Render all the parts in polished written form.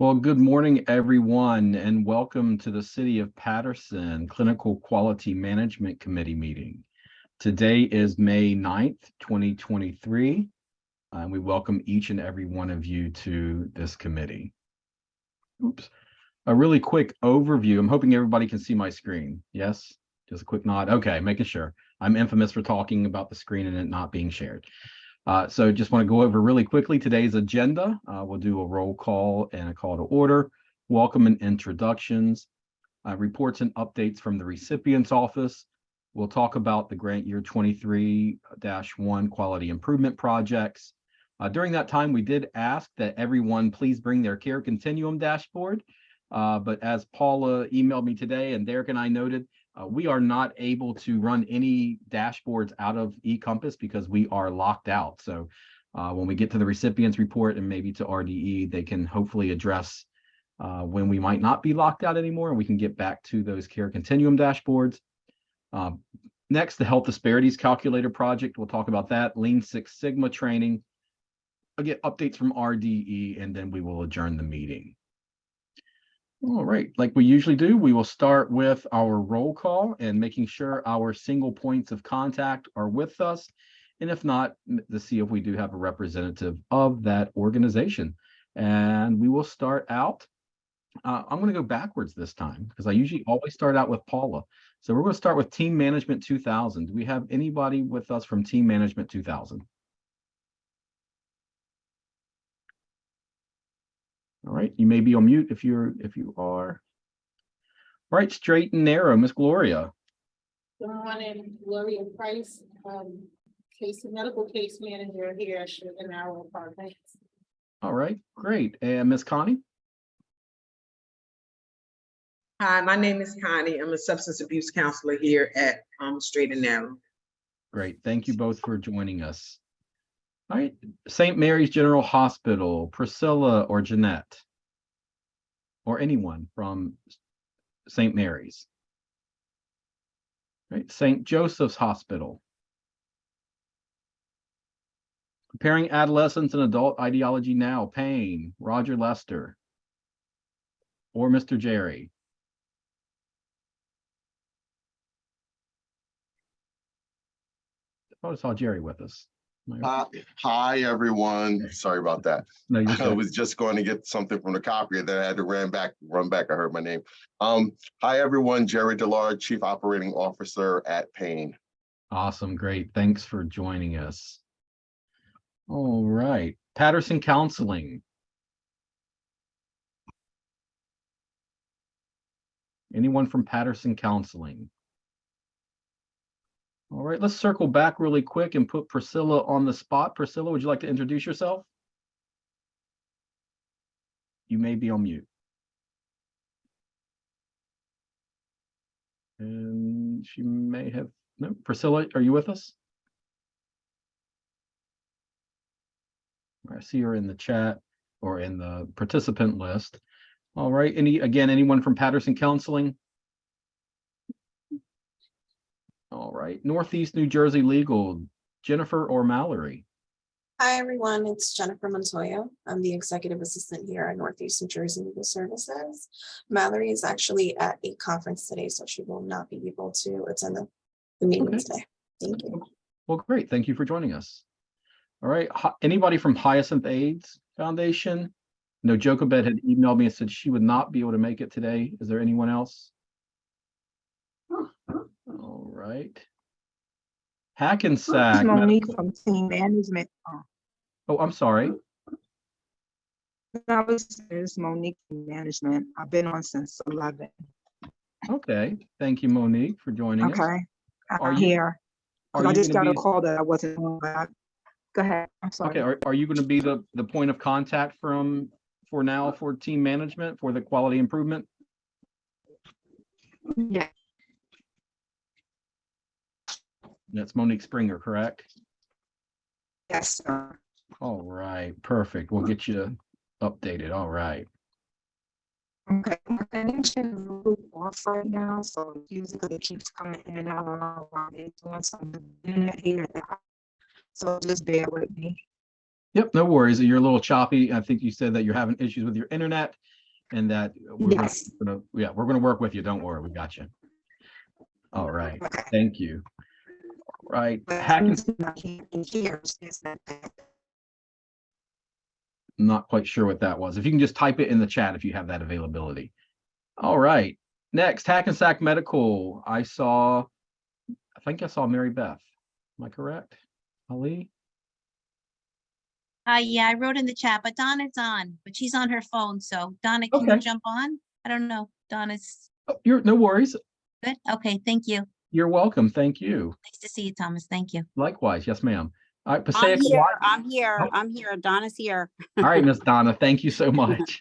Well, good morning, everyone, and welcome to the City of Paterson Clinical Quality Management Committee meeting. Today is May 9th, 2023, and we welcome each and every one of you to this committee. Oops. A really quick overview. I'm hoping everybody can see my screen. Yes? Just a quick nod. Okay, making sure. I'm infamous for talking about the screen and it not being shared. So just want to go over really quickly today's agenda. We'll do a roll call and a call to order, welcome and introductions, reports and updates from the recipient's office. We'll talk about the grant year 23-1 quality improvement projects. During that time, we did ask that everyone please bring their care continuum dashboard. But as Paula emailed me today and Derek and I noted, we are not able to run any dashboards out of eCompass because we are locked out. So when we get to the recipient's report and maybe to RDE, they can hopefully address when we might not be locked out anymore, and we can get back to those care continuum dashboards. Next, the health disparities calculator project. We'll talk about that. Lean Six Sigma training. I'll get updates from RDE, and then we will adjourn the meeting. All right, like we usually do, we will start with our roll call and making sure our single points of contact are with us. And if not, to see if we do have a representative of that organization. And we will start out. I'm going to go backwards this time because I usually always start out with Paula. So we're going to start with Team Management 2000. Do we have anybody with us from Team Management 2000? All right, you may be on mute if you are. All right, straight and narrow, Miss Gloria. Good morning, Gloria Price, medical case manager here at Sugar Narrow Apartments. All right, great. And Miss Connie? Hi, my name is Connie. I'm a substance abuse counselor here at Straight and Narrow. Great, thank you both for joining us. All right, St. Mary's General Hospital, Priscilla or Jeanette, or anyone from St. Mary's. All right, St. Joseph's Hospital. Preparing Adolescents and Adult Ideology Now, Payne, Roger Lester, or Mr. Jerry. I saw Jerry with us. Hi, everyone. Sorry about that. No, you're I was just going to get something from the copier that I had to run back. I heard my name. Hi, everyone. Jerry Dillard, Chief Operating Officer at Payne. Awesome. Great. Thanks for joining us. All right. Paterson Counseling. Anyone from Paterson Counseling? All right, let's circle back really quick and put Priscilla on the spot. Priscilla, would you like to introduce yourself? You may be on mute. And she may have, no, Priscilla, are you with us? I see her in the chat or in the participant list. All right, anyone from Paterson Counseling? All right, Northeast New Jersey Legal, Jennifer or Mallory? Hi, everyone. It's Jennifer Montoya. I'm the executive assistant here at Northeast New Jersey Legal Services. Mallory is actually at a conference today, so she will not be able to attend the meeting today. Thank you. Well, great. Thank you for joining us. All right, anybody from Hyacinth AIDS Foundation? No, Jokobed had emailed me and said she would not be able to make it today. Is there anyone else? All right. Hackensack. Monique from Team Management. Oh, I'm sorry. It's Monique from Management. I've been on since 11. Okay. Thank you, Monique, for joining us. Okay. Are I'm you here. Are I you just gonna got a be call that I wasn't on. Go ahead. I'm sorry. okay? Are you going to be the point of contact for now for team management for the quality improvement? Yeah. That's Monique Springer, correct? Yes, sir. All right, perfect. We'll get you updated. All right. Okay. My connection is a little off right now, so usually it keeps coming in and out while I'm doing something here. So just bear with me. Yep, no worries. You're a little choppy. I think you said that you're having issues with your internet. and that we're Yes. we're gonna work with you. Don't worry, we got you. All right, Okay. thank you. Right, But here, not quite sure what that was. If you can just type it in the chat if you have that availability. All right, next, Hackensack Medical. I think I saw Mary Beth. Am I correct? Ali? Yeah, I wrote in the chat, but Donna's on, but she's on her phone. So Donna, can you Okay. jump on? I don't know. Donna's Oh, no worries. good. Okay, thank you. You're welcome. Thank you. Nice to see you, Thomas. Thank you. Likewise. Yes, ma'am. All right, I'm Passaic. here, I'm here, Oh. I'm here. Donna's here. All right, Miss Donna, thank you so much.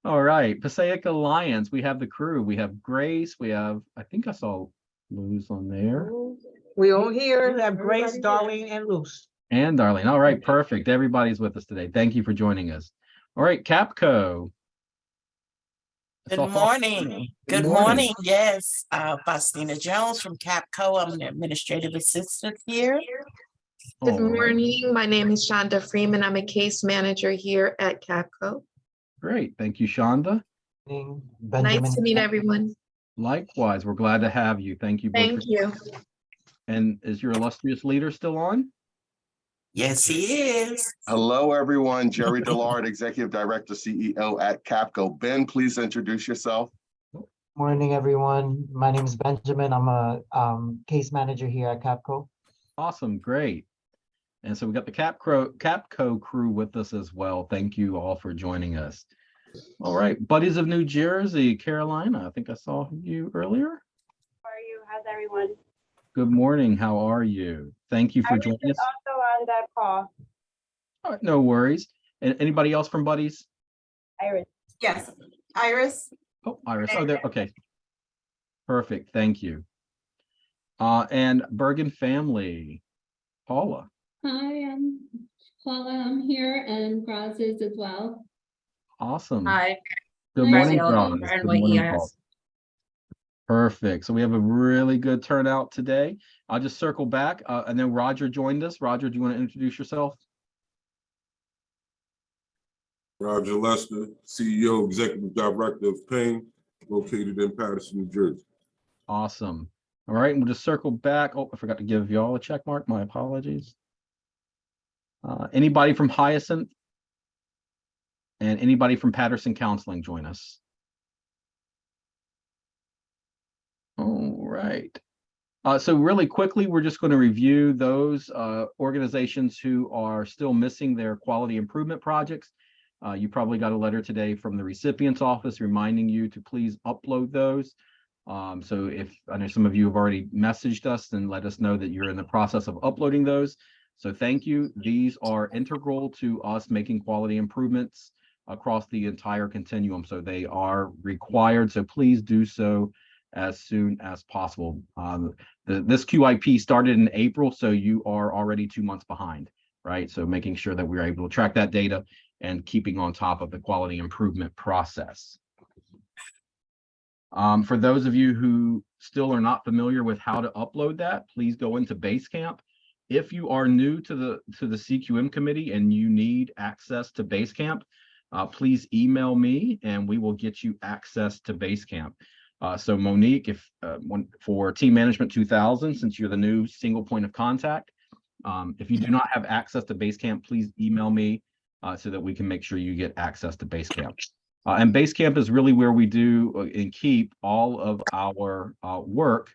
All right, Passaic Alliance, we have the crew. We have Grace, we have, I think I saw Luz on there. We all here. You have Grace, Darlene, and Luz. And Darlene. All right, perfect. Everybody's with us today. Thank you for joining us. All right, Capco. Good morning. Good morning. Yes, Faustina Jones from Capco. I'm an administrative assistant here. All Good right, morning. My name is Shonda Freeman. I'm a case manager here at Capco. great. Thank you, Shonda. Nice to meet everyone. Likewise, we're glad to have you. Thank you both. Thank you. And is your illustrious leader still on? Yes, he is. Hello, everyone. Jerry Dillard, Executive Director, CEO at Capco. Ben, please introduce yourself. Morning, everyone. My name is Benjamin. I'm a case manager here at Capco. Awesome, great. And so we got the Capco crew with us as well. Thank you all for joining us. All right, Buddies of New Jersey, Carolina, I think I saw you earlier. How are you? How's everyone? Good morning, how are you? Thank you for joining us. Also on that call. All right, no worries. And anybody else from Buddies? Iris. Yes, Iris. Oh, Iris, oh, there, okay. Perfect, thank you. And Bergen family, Paula. Hi, I'm Paula. I'm here, and Graz is as well. Awesome. Hi. Good morning, Graz. Good morning, Yes. Paula. Perfect. So we have a really good turnout today. I'll just circle back. And then Roger joined us. Roger, do you want to introduce yourself? Roger Lester, CEO, Executive Director of Payne, located in Paterson, New Jersey. Awesome. All right, and we'll just circle back. Oh, I forgot to give y'all a check mark. My apologies. Anybody from Hyacinth? And anybody from Patterson Counseling join us? All right. So really quickly, we're just going to review those organizations who are still missing their quality improvement projects. You probably got a letter today from the recipient's office reminding you to please upload those. So if I know some of you have already messaged us and let us know that you're in the process of uploading those. So thank you. These are integral to us making quality improvements across the entire continuum. So they are required. So please do so as soon as possible. This QIP started in April, so you are already 2 months behind, right? So making sure that we're able to track that data and keeping on top of the quality improvement process. For those of you who still are not familiar with how to upload that, please go into Basecamp. If you are new to the CQM committee and you need access to Basecamp, please email me and we will get you access to Basecamp. So Monique, if for Team Management 2000, since you're the new single point of contact, if you do not have access to Basecamp, please email me so that we can make sure you get access to Basecamp. And Basecamp is really where we do and keep all of our work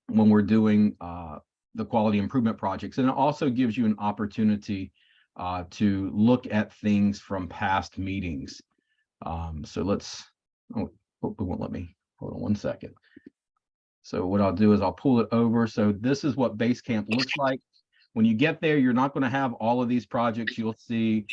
when we're doing the quality improvement projects. And it also gives you an opportunity to look at things from past meetings. So let's, oh, it won't let me, hold on one second. So what I'll do is I'll pull it over. So this is what Basecamp looks like. When you get there, you're not going to have all of these projects. You'll see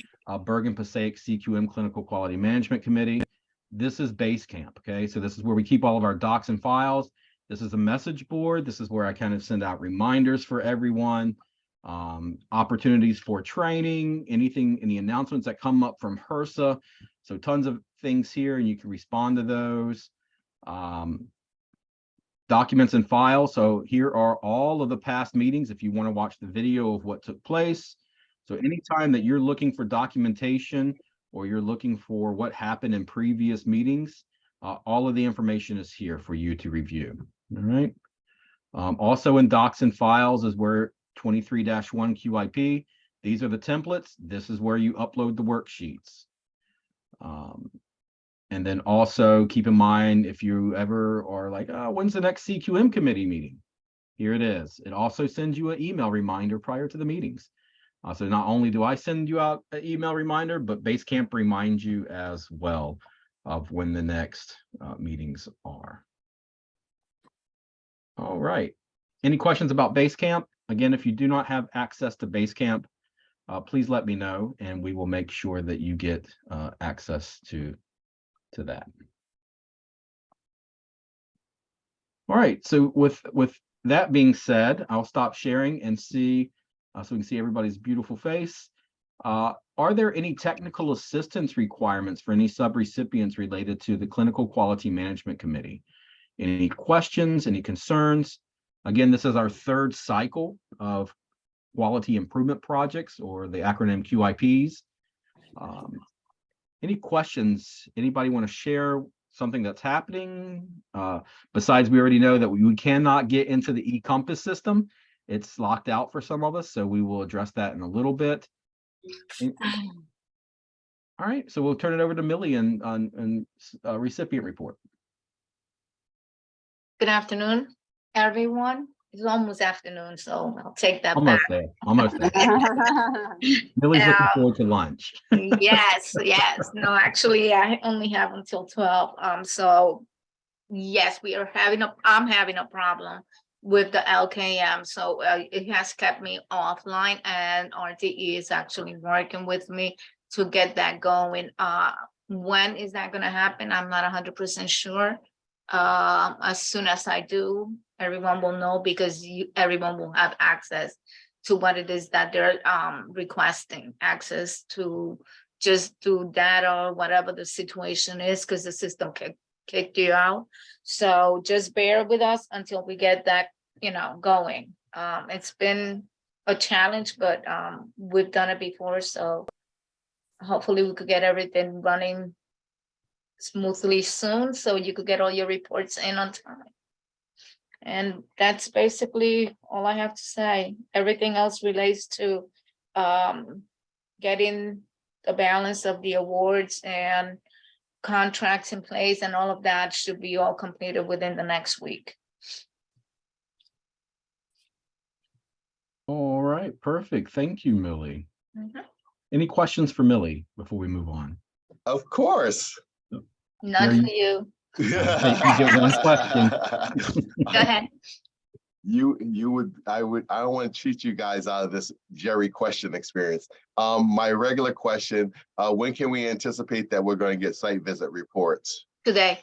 Bergen Passaic CQM Clinical Quality Management Committee. This is Basecamp, okay? So this is where we keep all of our docs and files. This is a message board. This is where I kind of send out reminders for everyone, opportunities for training, anything, any announcements that come up from HRSA. So tons of things here, and you can respond to those. Documents and files. So here are all of the past meetings if you want to watch the video of what took place. So anytime that you're looking for documentation or you're looking for what happened in previous meetings, all of the information is here for you to review. All right. Also in docs and files is where 23-1 QIP. These are the templates. This is where you upload the worksheets. And then also keep in mind, if you ever are like, oh, when's the next CQM committee meeting? Here it is. It also sends you an email reminder prior to the meetings. So not only do I send you out an email reminder, but Basecamp reminds you as well of when the next meetings are. All right. Any questions about Basecamp? Again, if you do not have access to Basecamp, please let me know and we will make sure that you get access to that. All right, so with that being said, I'll stop sharing and see so we can see everybody's beautiful face. Are there any technical assistance requirements for any subrecipients related to the Clinical Quality Management Committee? Any questions, any concerns? Again, this is our third cycle of quality improvement projects, or the acronym QIPs. Any questions? Anybody want to share something that's happening? Besides, we already know that we cannot get into the eCompass system. It's locked out for some of us, so we will address that in a little bit. All right, so we'll turn it over to Millie on recipient report. Good afternoon, everyone. It's almost afternoon, so I'll take that Almost back. there, almost there. Millie's looking forward to lunch. Yes, yes. No, actually, I only have until 12. So yes, I'm having a problem with the LKM. So it has kept me offline, and RTE is actually working with me to get that going. When is that going to happen? I'm not 100% sure. As soon as I do, everyone will know, because everyone will have access to what it is that they're requesting access to, just do data or whatever the situation is, because the system kicked you out. So just bear with us until we get that, going. It's been a challenge, but we've done it before, so hopefully we could get everything running smoothly soon, so you could get all your reports in on time. And that's basically all I have to say. Everything else relates to getting the balance of the awards and contracts in place, and all of that should be all completed within the next week. All right, perfect. Thank you, Millie. Any questions for Millie before we move on? Of course. None for you. You get one question. Go ahead. I don't want to cheat you guys out of this Jerry question experience. My regular question, when can we anticipate that we're going to get site visit reports? Today.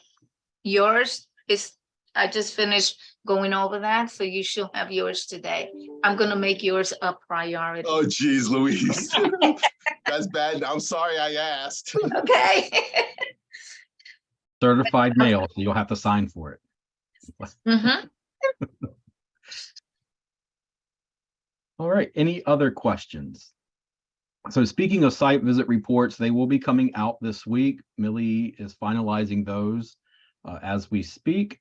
Yours is, I just finished going over that, so you should have yours today. I'm going to make yours a priority. Oh, geez, Louise. That's bad. I'm sorry I asked. Okay. Certified mail, so you'll have to sign for it. All right, any other questions? So speaking of site visit reports, they will be coming out this week. Millie is finalizing those as we speak.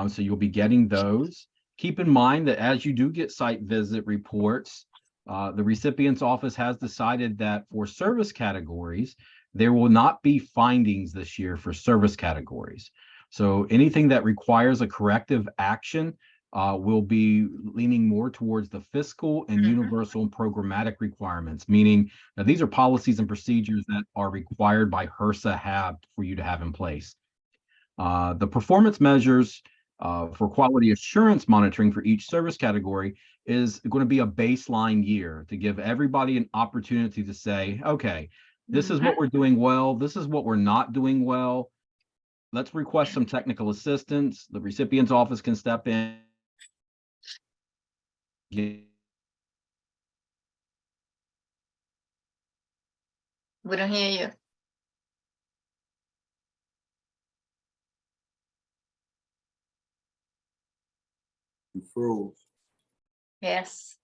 So you'll be getting those. Keep in mind that as you do get site visit reports, the recipient's office has decided that for service categories, there will not be findings this year for service categories. So anything that requires a corrective action will be leaning more towards the fiscal and universal and programmatic requirements, meaning that these are policies and procedures that are required by HRSA for you to have in place. The performance measures for quality assurance monitoring for each service category is going to be a baseline year to give everybody an opportunity to say, okay, this is what we're doing well, this is what we're not doing well. Let's request some technical assistance. The recipient's office can step in. We don't hear you. You froze. Yes.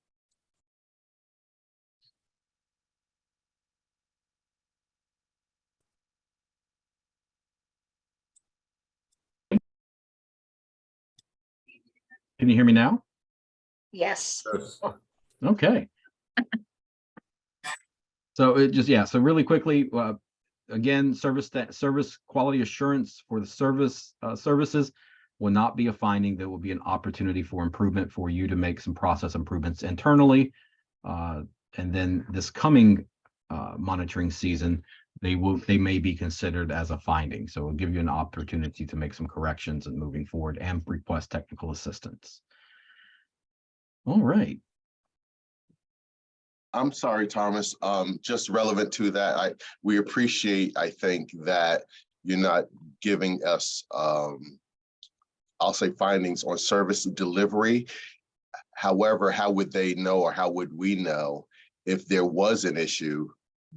Can you hear me now? Yes. Yes. Okay. So it just, yeah, so really quickly, again, service quality assurance for the services will not be a finding. There will be an opportunity for improvement for you to make some process improvements internally. And then this coming monitoring season, they may be considered as a finding. So it'll give you an opportunity to make some corrections and moving forward and request technical assistance. All right. I'm sorry, Thomas. Just relevant to that, we appreciate, I think, that you're not giving us, I'll say, findings on service delivery. However, how would they know, or how would we know if there was an issue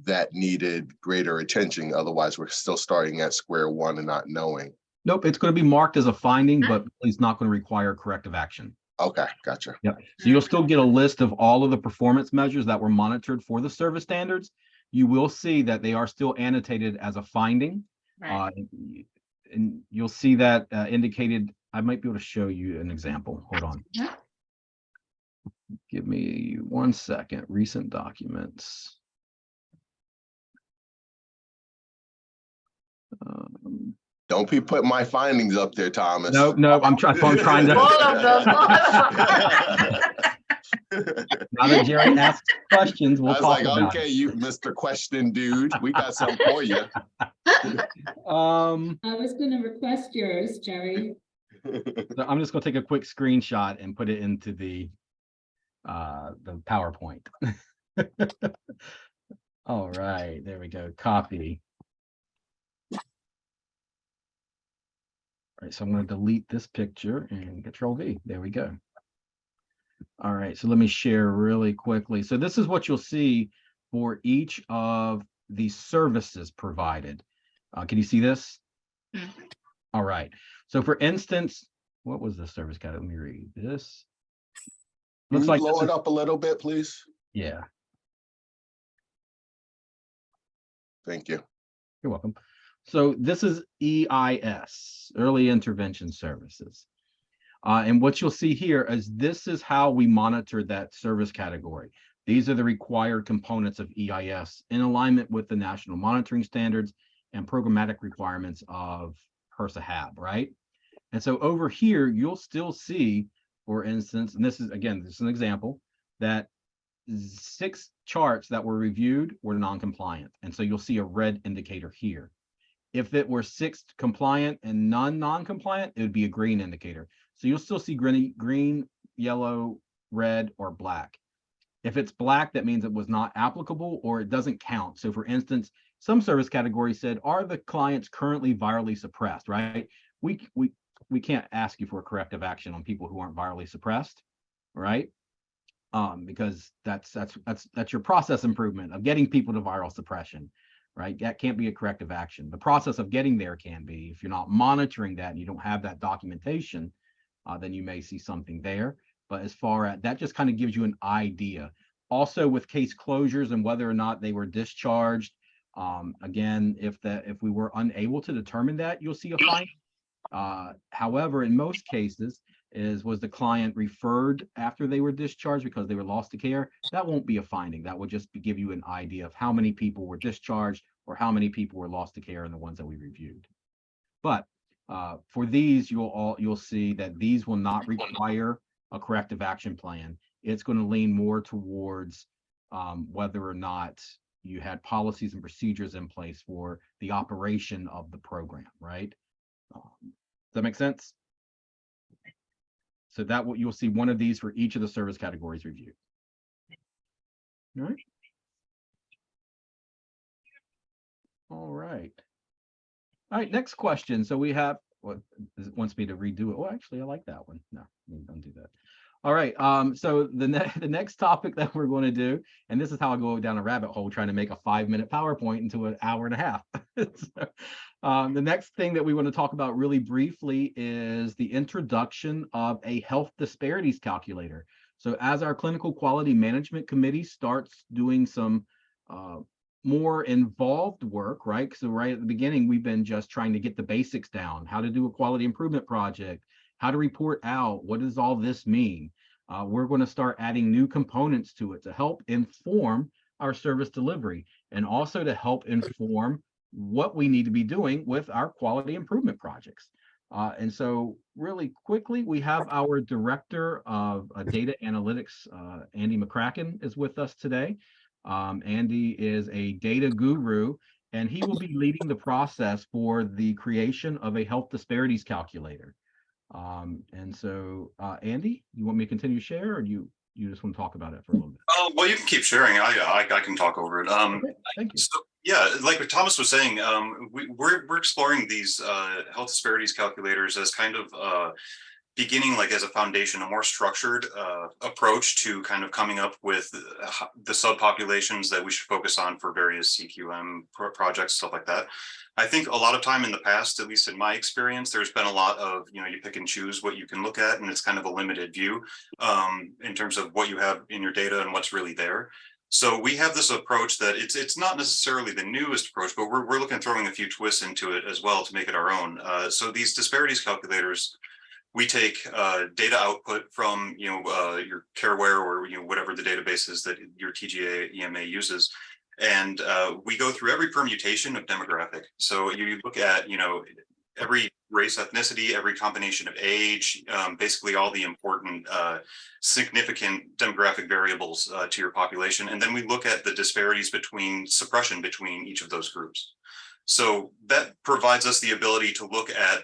that needed greater attention? Otherwise, we're still starting at square one and not knowing. Nope, it's going to be marked as a finding, but it's not going to require corrective action. Okay, gotcha. Yep. So you'll still get a list of all of the performance measures that were monitored for the service standards. You will see that they are still annotated as a finding. Right. And you'll see that indicated. I might be able to show you an example. Hold on. Give me 1 second. Recent documents. Don't be putting my findings up there, Thomas. No, I'm trying to. All of them. Now that Jerry asks questions, we'll I was talk like, about okay, it. you Mr. Question Dude, we got something for you. I was going to request yours, Jerry. So I'm just going to take a quick screenshot and put it into the PowerPoint. All right, there we go. Copy. All right, so I'm going to delete this picture and Control V. There we go. All right, so let me share really quickly. So this is what you'll see for each of the services provided. Can you see this? Mm-hmm. All right. So for instance, what was the service guide? Let me read this. Can Looks you like blow this it is, up a little bit, please? yeah, Thank you. you're welcome. So this is EIS, Early Intervention Services. And what you'll see here is this is how we monitor that service category. These are the required components of EIS in alignment with the national monitoring standards and programmatic requirements of HRSA-HAB, right? And so over here, you'll still see, for instance, and this is, again, this is an example, that 6 charts that were reviewed were non-compliant. And so you'll see a red indicator here. If it were 6 compliant and none non-compliant, it would be a green indicator. So you'll still see green, yellow, red, or black. If it's black, that means it was not applicable or it doesn't count. So for instance, some service categories said, are the clients currently virally suppressed, right? We can't ask you for a corrective action on people who aren't virally suppressed, right? Because that's your process improvement of getting people to viral suppression, right? That can't be a corrective action. The process of getting there can be. If you're not monitoring that and you don't have that documentation, then you may see something there. But as far as that, just kind of gives you an idea. Also with case closures and whether or not they were discharged. Again, if we were unable to determine that, you'll see a fine. However, in most cases, was the client referred after they were discharged because they were lost to care? That won't be a finding. That would just give you an idea of how many people were discharged or how many people were lost to care in the ones that we reviewed. But for these, you'll see that these will not require a corrective action plan. It's going to lean more towards whether or not you had policies and procedures in place for the operation of the program, right? Does that make sense? So that you'll see one of these for each of the service categories reviewed. All right. All right. All right, next question. So we have what wants me to redo it. Oh, actually, I like that one. No, don't do that. All right. So the next topic that we're going to do, and this is how I go down a rabbit hole trying to make a 5-minute PowerPoint into an hour and a half. So, the next thing that we want to talk about really briefly is the introduction of a health disparities calculator. So as our clinical quality management committee starts doing some more involved work, right? So right at the beginning, we've been just trying to get the basics down, how to do a quality improvement project, how to report out, what does all this mean? We're going to start adding new components to it to help inform our service delivery and also to help inform what we need to be doing with our quality improvement projects. And so really quickly, we have our Director of Data Analytics, Andy McCracken, is with us today. Andy is a data guru, and he will be leading the process for the creation of a health disparities calculator. And so, Andy, you want me to continue to share, or you just want to talk about it for a little bit? Oh, well, you can keep sharing. I can talk over it. Okay, thank you. So yeah, like what Thomas was saying, we're exploring these health disparities calculators as kind of beginning like as a foundation, a more structured approach to kind of coming up with the subpopulations that we should focus on for various CQM projects, stuff like that. I think a lot of time in the past, at least in my experience, there's been a lot of, you pick and choose what you can look at, and it's kind of a limited view in terms of what you have in your data and what's really there. So we have this approach that it's not necessarily the newest approach, but we're looking at throwing a few twists into it as well to make it our own. So these disparities calculators, we take data output from your CareWare or whatever the database is that your TGA EMA uses, and we go through every permutation of demographic. So you look at every race, ethnicity, every combination of age, basically all the important significant demographic variables to your population, and then we look at the disparities between suppression between each of those groups. So that provides us the ability to look at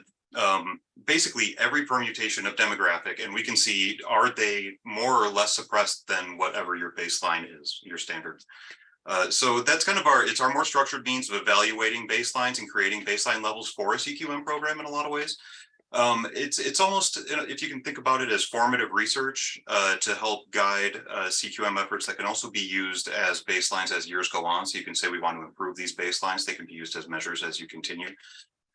basically every permutation of demographic, and we can see, are they more or less suppressed than whatever your baseline is, your standard. So that's kind of it's our more structured means of evaluating baselines and creating baseline levels for a CQM program in a lot of ways. It's almost, if you can think about it as formative research to help guide CQM efforts that can also be used as baselines as years go on. So you can say we want to improve these baselines. They can be used as measures as you continue.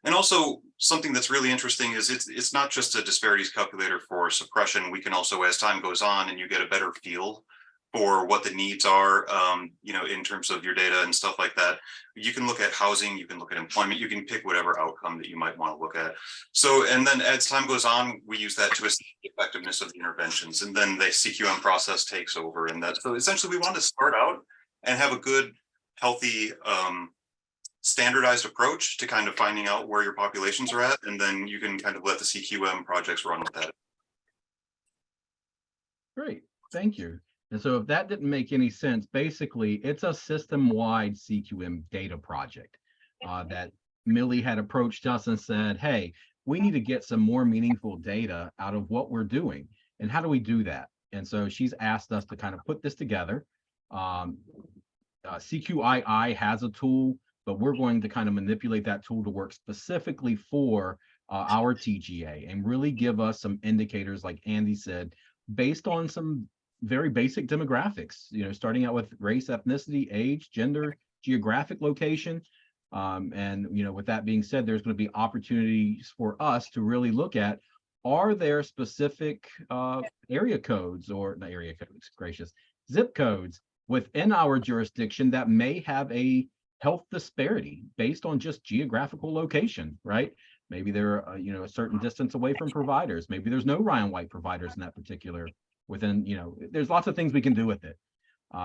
And also something that's really interesting is it's not just a disparities calculator for suppression. We can also, as time goes on and you get a better feel for what the needs are, in terms of your data and stuff like that, you can look at housing, you can look at employment, you can pick whatever outcome that you might want to look at. So, and then as time goes on, we use that to assess the effectiveness of the interventions, and then the CQM process takes over. And that, so essentially we want to start out and have a good, healthy, standardized approach to kind of finding out where your populations are at, and then you can kind of let the CQM projects run with that. Great, thank you. And so if that didn't make any sense, basically it's a system-wide CQM data project that Millie had approached us and said, hey, we need to get some more meaningful data out of what we're doing. And how do we do that? And so she's asked us to kind of put this together. CQII has a tool, but we're going to kind of manipulate that tool to work specifically for our TGA and really give us some indicators, like Andy said, based on some very basic demographics, starting out with race, ethnicity, age, gender, geographic location. And, with that being said, there's going to be opportunities for us to really look at, are there specific area codes, or not area codes, gracious, zip codes within our jurisdiction that may have a health disparity based on just geographical location, right? Maybe they're, a certain distance away from providers. Maybe there's no Ryan White providers in that particular within, there's lots of things we can do with it.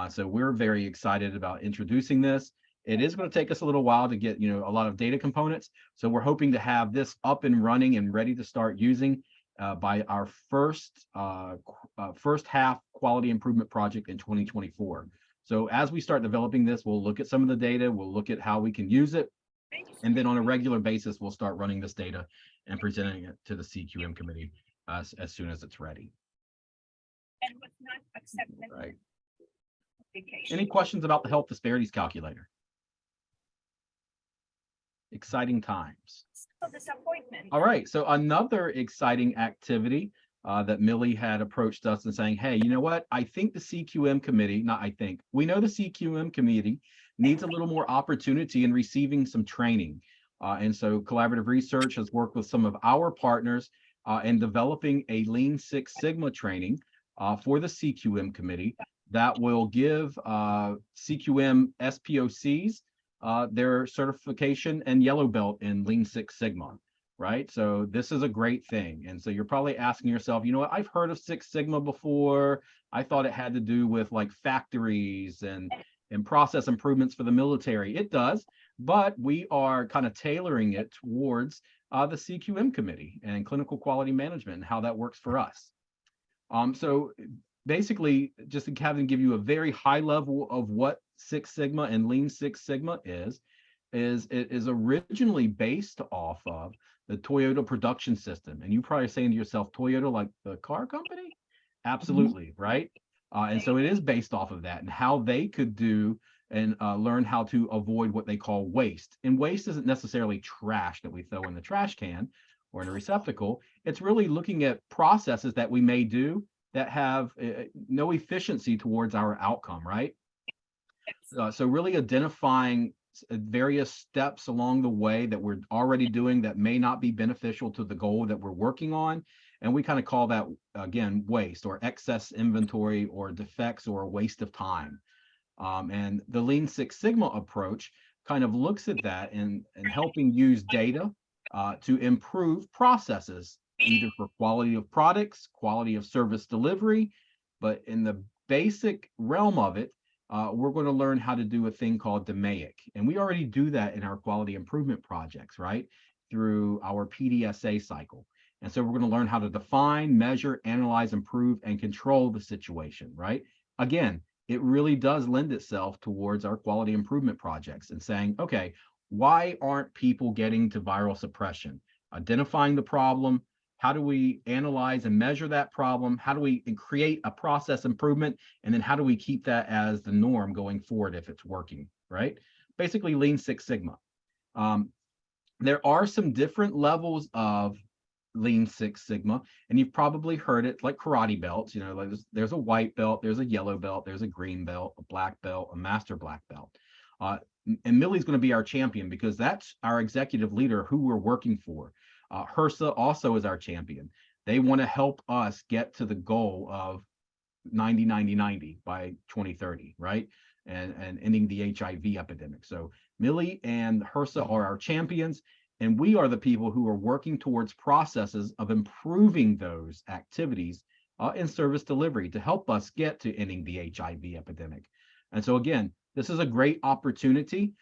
So we're very excited about introducing this. It is going to take us a little while to get, a lot of data components. So we're hoping to have this up and running and ready to start using by our first half quality improvement project in 2024. So as we start developing this, we'll look at some of the data, we'll look at how we can use it. And then on a regular basis, we'll start running this data and presenting it to the CQM committee as soon as it's ready. And what's not accepted. Right. Any questions about the health disparities calculator? Exciting times. So disappointment. All right, so another exciting activity that Millie had approached us and saying, hey, you know what? I think the CQM committee, we know the CQM committee needs a little more opportunity in receiving some training. And so Collaborative Research has worked with some of our partners in developing a Lean Six Sigma training for the CQM committee that will give CQM SPOCs their certification and yellow belt in Lean Six Sigma, right? So this is a great thing. And so you're probably asking yourself, you know what, I've heard of Six Sigma before. I thought it had to do with like factories and process improvements for the military. It does, but we are kind of tailoring it towards the CQM committee and clinical quality management and how that works for us. So basically, just to kind of give you a very high level of what Six Sigma and Lean Six Sigma is it is originally based off of the Toyota production system. And you probably saying to yourself, Toyota, like the car company? Absolutely, right? And so it is based off of that and how they could do and learn how to avoid what they call waste. And waste isn't necessarily trash that we throw in the trash can or in a receptacle. It's really looking at processes that we may do that have no efficiency towards our outcome, right? So really identifying various steps along the way that we're already doing that may not be beneficial to the goal that we're working on. And we kind of call that, again, waste or excess inventory or defects or a waste of time. And the Lean Six Sigma approach kind of looks at that and helping use data to improve processes, either for quality of products, quality of service delivery, but in the basic realm of it, we're going to learn how to do a thing called DMAIC. And we already do that in our quality improvement projects, right? Through our PDSA cycle. And so we're going to learn how to define, measure, analyze, improve, and control the situation, right? Again, it really does lend itself towards our quality improvement projects and saying, okay, why aren't people getting to viral suppression? Identifying the problem. How do we analyze and measure that problem? How do we create a process improvement? And then how do we keep that as the norm going forward if it's working, right? Basically, Lean Six Sigma. There are some different levels of Lean Six Sigma, and you've probably heard it like karate belts. You know, like there's a white belt, there's a yellow belt, there's a green belt, a black belt, a master black belt. And Millie's going to be our champion because that's our executive leader who we're working for. HRSA also is our champion. They want to help us get to the goal of 90-90-90 by 2030, right? And ending the HIV epidemic. So Millie and HRSA are our champions, and we are the people who are working towards processes of improving those activities in service delivery to help us get to ending the HIV epidemic. And so again, this is a great opportunity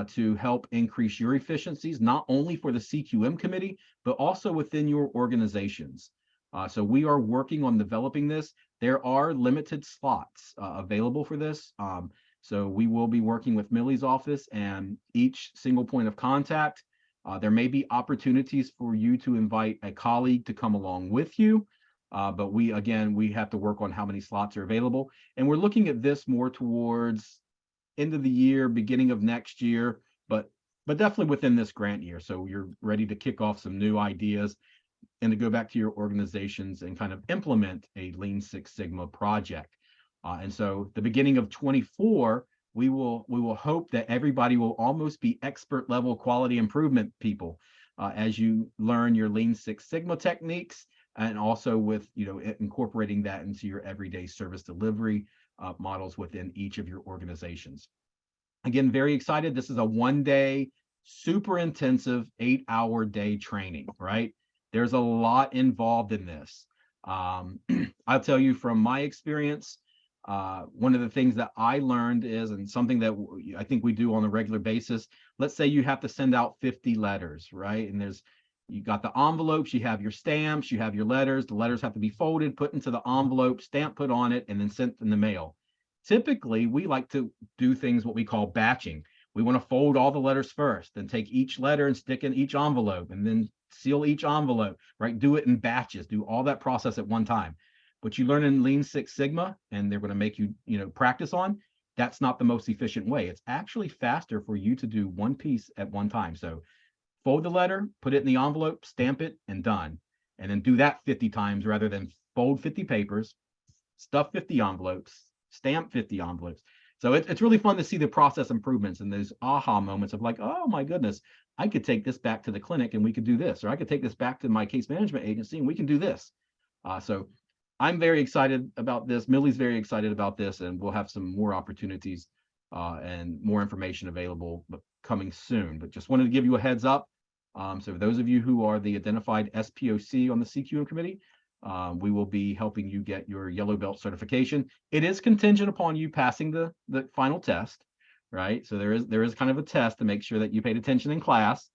to help increase your efficiencies, not only for the CQM committee, but also within your organizations. So we are working on developing this. There are limited slots available for this. So we will be working with Millie's office and each single point of contact. There may be opportunities for you to invite a colleague to come along with you. But we have to work on how many slots are available. And we're looking at this more towards end of the year, beginning of next year, but definitely within this grant year. So you're ready to kick off some new ideas and to go back to your organizations and kind of implement a Lean Six Sigma project. And so the beginning of 24, we will hope that everybody will almost be expert level quality improvement people as you learn your Lean Six Sigma techniques, and also with incorporating that into your everyday service delivery models within each of your organizations. Again, very excited. This is a one-day, super intensive 8-hour day training, right? There's a lot involved in this. I'll tell you from my experience, one of the things that I learned is, and something that I think we do on a regular basis, let's say you have to send out 50 letters, right? And you got the envelopes, you have your stamps, you have your letters. The letters have to be folded, put into the envelope, stamp put on it, and then sent in the mail. Typically, we like to do things what we call batching. We want to fold all the letters first, then take each letter and stick in each envelope, and then seal each envelope, right? Do it in batches, do all that process at one time. But you learn in Lean Six Sigma, and they're going to make you, practice on, that's not the most efficient way. It's actually faster for you to do one piece at one time. So fold the letter, put it in the envelope, stamp it, and done. And then do that 50 times rather than fold 50 papers, stuff 50 envelopes, stamp 50 envelopes. So it's really fun to see the process improvements and those aha moments of like, oh my goodness, I could take this back to the clinic and we could do this, or I could take this back to my case management agency and we can do this. So I'm very excited about this. Millie's very excited about this, and we'll have some more opportunities and more information available coming soon. But just wanted to give you a heads up. So for those of you who are the identified SPOC on the CQM committee, we will be helping you get your yellow belt certification. It is contingent upon you passing the final test, right? So there is kind of a test to make sure that you paid attention in class.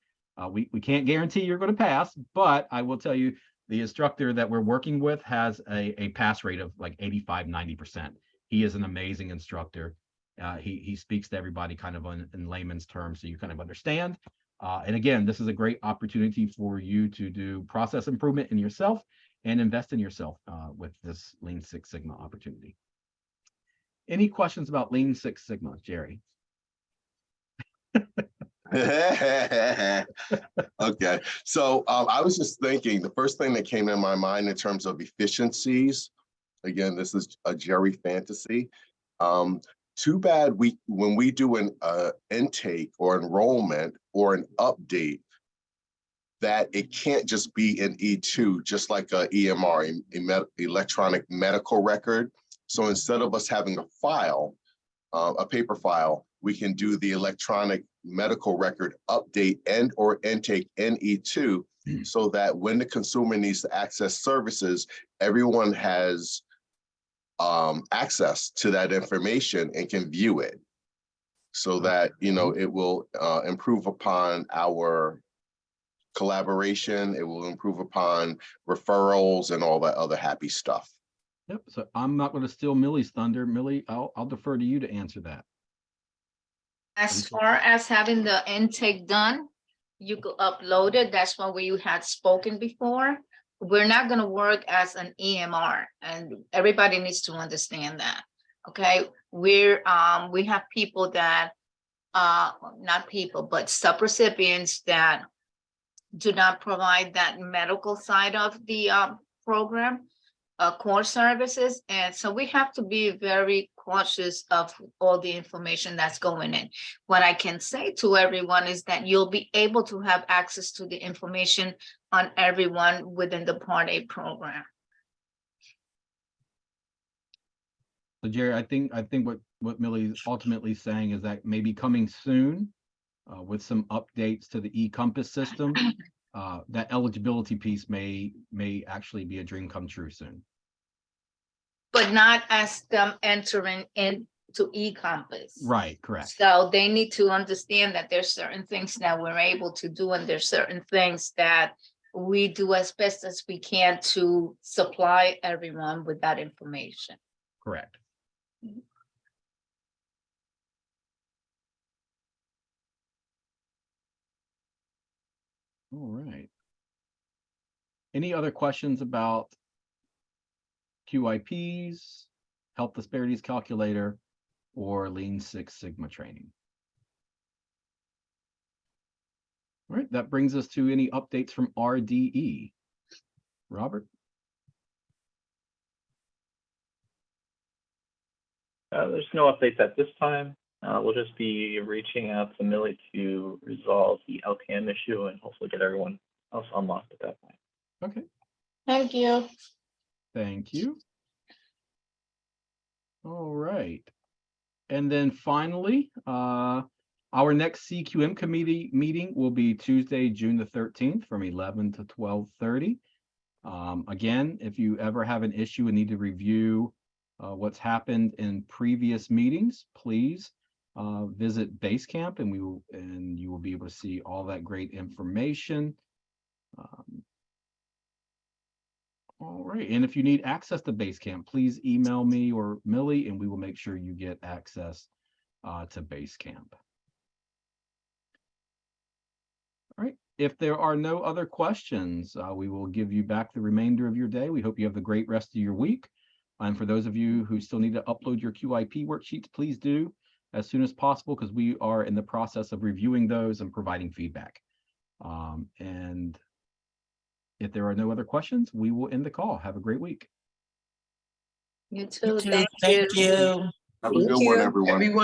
We can't guarantee you're going to pass, but I will tell you the instructor that we're working with has a pass rate of like 85–90%. He is an amazing instructor. He speaks to everybody kind of in layman's terms, so you kind of understand. And again, this is a great opportunity for you to do process improvement in yourself and invest in yourself with this Lean Six Sigma opportunity. Any questions about Lean Six Sigma, Jerry? Okay, so I was just thinking, the first thing that came in my mind in terms of efficiencies, again, this is a Jerry fantasy. Too bad when we do an intake or enrollment or an update, that it can't just be in E2, just like a EMR, electronic medical record. So instead of us having a file, a paper file, we can do the electronic medical record update and or intake in E2, so that when the consumer needs to access services, everyone has access to that information and can view it, so that, you know, it will improve upon our collaboration. It will improve upon referrals and all that other happy stuff. Yep. So I'm not going to steal Millie's thunder. Millie, I'll defer to you to answer that. As far as having the intake done, you could upload it. That's what we had spoken before. We're not going to work as an EMR, and everybody needs to understand that. Okay, we have people that not people, but sub-recipients that do not provide that medical side of the program, core services. And so we have to be very cautious of all the information that's going in. What I can say to everyone is that you'll be able to have access to the information on everyone within the Part A program. So Jerry, I think what Millie's ultimately saying is that maybe coming soon with some updates to the eCompass system, that eligibility piece may actually be a dream come true soon. But not as them entering into eCompass. Right, correct. So they need to understand that there's certain things that we're able to do, and there's certain things that we do as best as we can to supply everyone with that information. Correct. All right. Any other questions about QIPs, Health Disparities Calculator, or Lean Six Sigma training? All right, that brings us to any updates from RDE. Robert? There's no updates at this time. We'll just be reaching out to Millie to resolve the LKM issue and hopefully get everyone else unlocked at that point. Okay. Thank you. Thank you. All right. And then finally, our next CQM committee meeting will be Tuesday, June the 13th from 11 to 12:30. Again, if you ever have an issue and need to review what's happened in previous meetings, please visit Basecamp, and you will be able to see all that great information. All right, and if you need access to Basecamp, please email me or Millie, and we will make sure you get access to Basecamp. All right, if there are no other questions, we will give you back the remainder of your day. We hope you have a great rest of your week. And for those of you who still need to upload your QIP worksheets, please do as soon as possible, because we are in the process of reviewing those and providing feedback. And if there are no other questions, we will end the call. Have a great week. You too. Thank you. Have a good one, everyone.